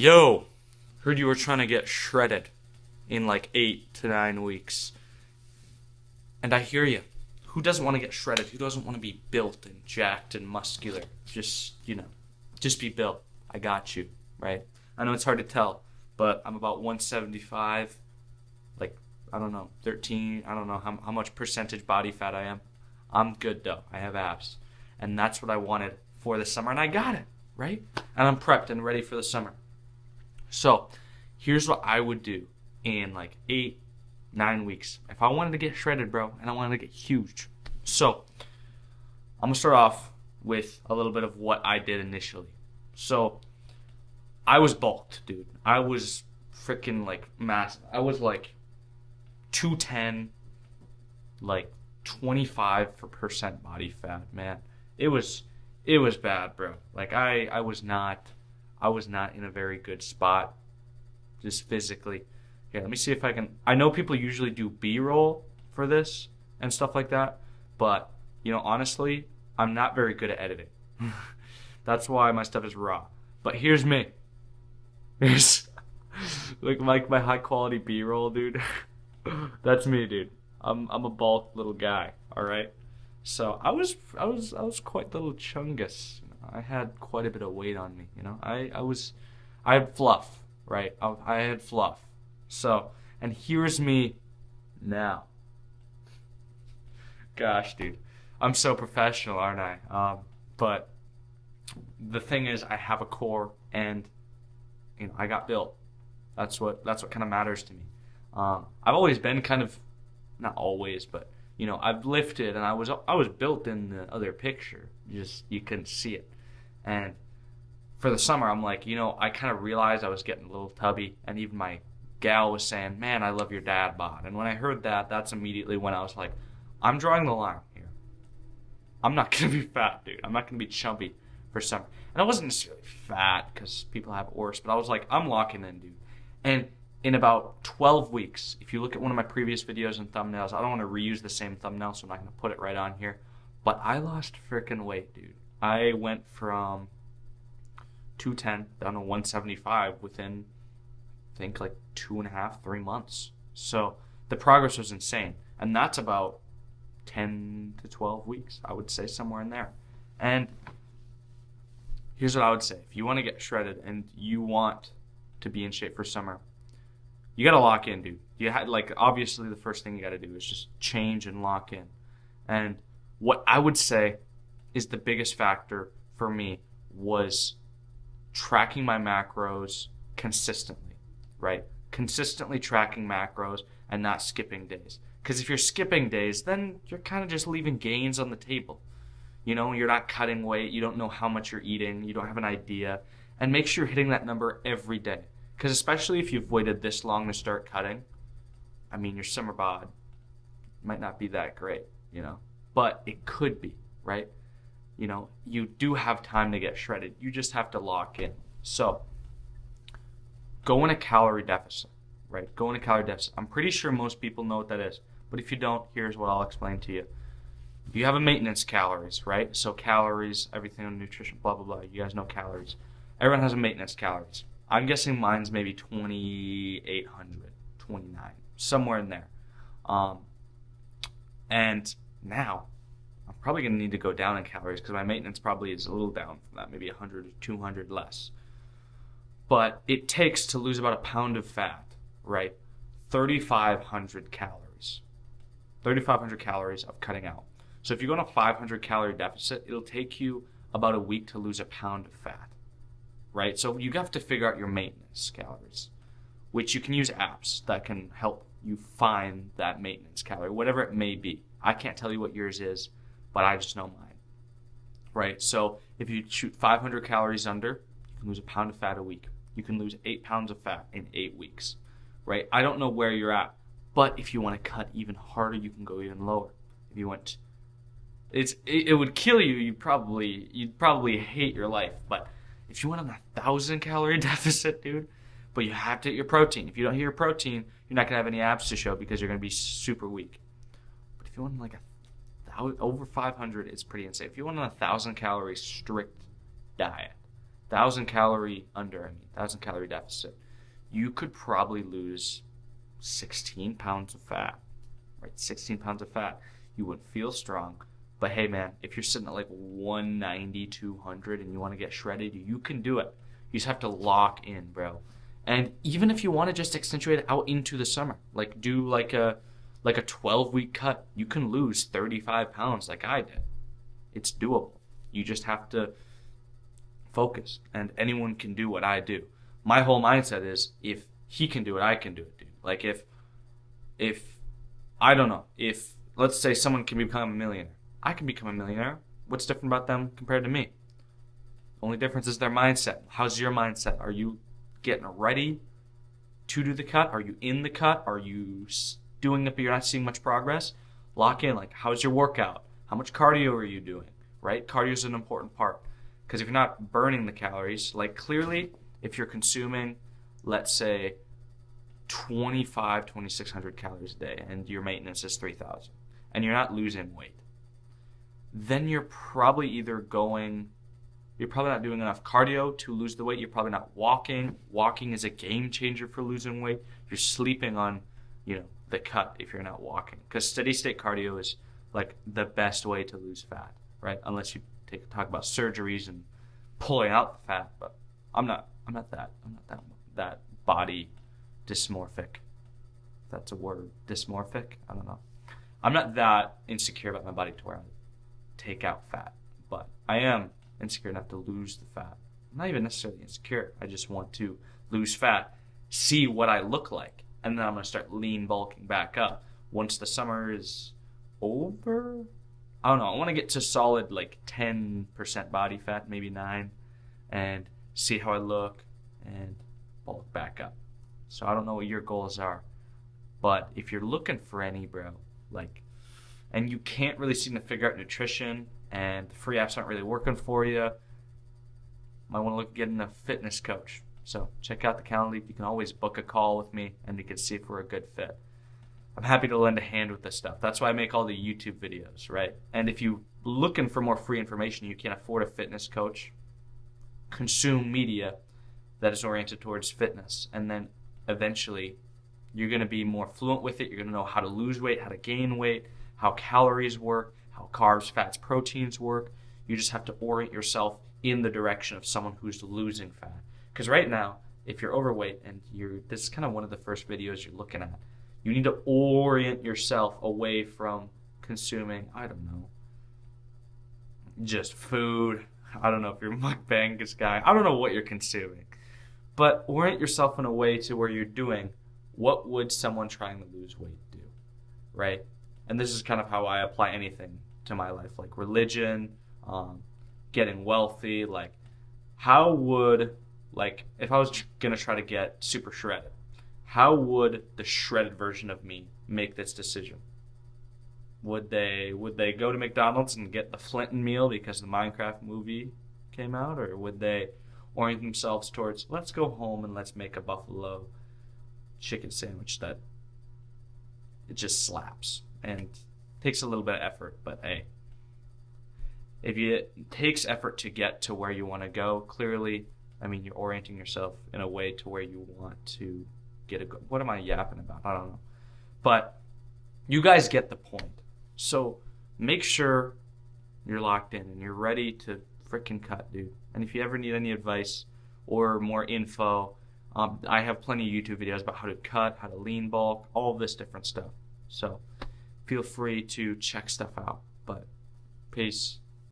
Yo, heard you were trying to get shredded in like 8 to 9 weeks. And I hear you. Who doesn't want to get shredded? Who doesn't want to be built and jacked and muscular? Just be built. I got you, right? I know it's hard to tell, but I'm about 175, like, I don't know, 13, I don't know how much percentage body fat I am. I'm good though. I have abs. And that's what I wanted for the summer, and I got it, right? And I'm prepped and ready for the summer. So, here's what I would do in like 8, 9 weeks. If I wanted to get shredded, bro, and I wanted to get huge. So, I'm going to start off with a little bit of what I did initially. So, I was bulked, dude. I was freaking like massive. I was like 210, like 25% body fat, man. It was bad, bro. Like I was not in a very good spot just physically. Here, let me see if I can. I know people usually do B-roll for this and stuff like that, but honestly, I'm not very good at editing. That's why my stuff is raw. But here's me. Here's like my high quality B-roll, dude. That's me, dude. I'm a bulk little guy, all right? So I was quite the little chungus. I had quite a bit of weight on me, I had fluff, right? I had fluff. So, and here's me now. Gosh, dude. I'm so professional, aren't I? But the thing is, I have a core, and I got built. That's what kind of matters to me. I've always been kind of, not always, but I've lifted, and I was built in the other picture. You couldn't see it. And for the summer, I'm like, I kind of realized I was getting a little tubby, and even my gal was saying, "Man, I love your dad bod." And when I heard that, that's immediately when I was like, I'm drawing the line here. I'm not gonna be fat, dude. I'm not gonna be chubby for summer. And I wasn't necessarily fat because people have it worse, but I was like, I'm locking in, dude. And in about 12 weeks, if you look at one of my previous videos and thumbnails, I don't want to reuse the same thumbnail, so I'm not going to put it right on here. But I lost freaking weight, dude. I went from 210 down to 175 within, I think, like 2.5, 3 months. So the progress was insane. And that's about 10 to 12 weeks, I would say, somewhere in there. And here's what I would say. If you want to get shredded and you want to be in shape for summer, you gotta lock in, dude. Obviously the first thing you gotta do is just change and lock in. And what I would say is the biggest factor for me was tracking my macros consistently, right? Consistently tracking macros and not skipping days. Because if you're skipping days, then you're kind of just leaving gains on the table. You're not cutting weight. You don't know how much you're eating. You don't have an idea. And make sure you're hitting that number every day. Because especially if you've waited this long to start cutting, I mean, your summer bod might not be that great, but it could be, right? You do have time to get shredded. You just have to lock in. So, go in a calorie deficit, right? Go in a calorie deficit. I'm pretty sure most people know what that is, but if you don't, here's what I'll explain to you. You have a maintenance calories, right? So calories, everything on nutrition, blah, blah, blah. You guys know calories. Everyone has a maintenance calories. I'm guessing mine's maybe 2,800, 29, somewhere in there. And now, I'm probably going to need to go down in calories because my maintenance probably is a little down from that, maybe 100 or 200 less. But it takes to lose about a pound of fat, right? 3,500 calories. 3,500 calories of cutting out. So if you go on a 500 calorie deficit, it'll take you about a week to lose a pound of fat. Right? So you have to figure out your maintenance calories, which you can use apps that can help you find that maintenance calorie, whatever it may be. I can't tell you what yours is, but I just know mine. Right? So if you shoot 500 calories under, you can lose a pound of fat a week. You can lose 8 pounds of fat in 8 weeks. Right? I don't know where you're at, but if you want to cut even harder, you can go even lower. If you want, it would kill you. You'd probably hate your life, but if you went on a 1,000 calorie deficit, dude, but you have to hit your protein. If you don't hit your protein, you're not going to have any abs to show because you're going to be super weak. But if you want like over 500, it's pretty insane. If you want on a 1,000 calorie strict diet, 1,000 calorie deficit, you could probably lose 16 pounds of fat, right? 16 pounds of fat. You wouldn't feel strong. But hey, man, if you're sitting at like 190, 200 and you want to get shredded, you can do it. You just have to lock in, bro. And even if you want to just accentuate it out into the summer, like do like a 12-week cut, you can lose 35 pounds like I did. It's doable. You just have to focus, and anyone can do what I do. My whole mindset is, if he can do it, I can do it, dude. Like if I don't know, if let's say someone can become a millionaire, I can become a millionaire. What's different about them compared to me? Only difference is their mindset. How's your mindset? Are you getting ready to do the cut? Are you in the cut? Are you doing it but you're not seeing much progress? Lock in. Like, how's your workout? How much cardio are you doing? Right? Cardio is an important part. Because if you're not burning the calories, like clearly, if you're consuming, let's say, 2,600 calories a day and your maintenance is 3,000 and you're not losing weight, then you're probably you're probably not doing enough cardio to lose the weight. You're probably not walking. Walking is a game changer for losing weight. You're sleeping on, the cut if you're not walking. Because steady state cardio is like the best way to lose fat, right? Unless you talk about surgeries and pulling out the fat. But I'm not that body dysmorphic. That's a word. Dysmorphic? I don't know. I'm not that insecure about my body to where I take out fat. But I am insecure enough to lose the fat. I'm not even necessarily insecure. I just want to lose fat, see what I look like, and then I'm going to start lean bulking back up. Once the summer is over, I don't know. I want to get to solid like 10% body fat, maybe 9, and see how I look and bulk back up. So I don't know what your goals are, but if you're looking for any, bro, and you can't really seem to figure out nutrition and the free apps aren't really working for you, might want to look at getting a fitness coach. So check out the Calendly. You can always book a call with me and you can see if we're a good fit. I'm happy to lend a hand with this stuff. That's why I make all the YouTube videos, right? And if you're looking for more free information, you can't afford a fitness coach, consume media that is oriented towards fitness. And then eventually you're going to be more fluent with it. You're going to know how to lose weight, how to gain weight, how calories work, how carbs, fats, proteins work. You just have to orient yourself in the direction of someone who's losing fat. Because right now, if you're overweight and this is kind of one of the first videos you're looking at, you need to orient yourself away from consuming, I don't know, just food. I don't know if you're a mukbang guy. I don't know what you're consuming. But orient yourself in a way to where you're doing what would someone trying to lose weight do, right? And this is kind of how I apply anything to my life, like religion, getting wealthy. Like, how would, if I was going to try to get super shredded, how would the shredded version of me make this decision? Would they go to McDonald's and get the Flinton meal because the Minecraft movie came out? Or would they orient themselves towards, let's go home and let's make a buffalo chicken sandwich that it just slaps and takes a little bit of effort, but hey, it takes effort to get to where you want to go, clearly, I mean, you're orienting yourself in a way to where you want to get what am I yapping about? I don't know. But you guys get the point. So make sure you're locked in and you're ready to freaking cut, dude. And if you ever need any advice or more info, I have plenty of YouTube videos about how to cut, how to lean bulk, all this different stuff. So feel free to check stuff out. But peace.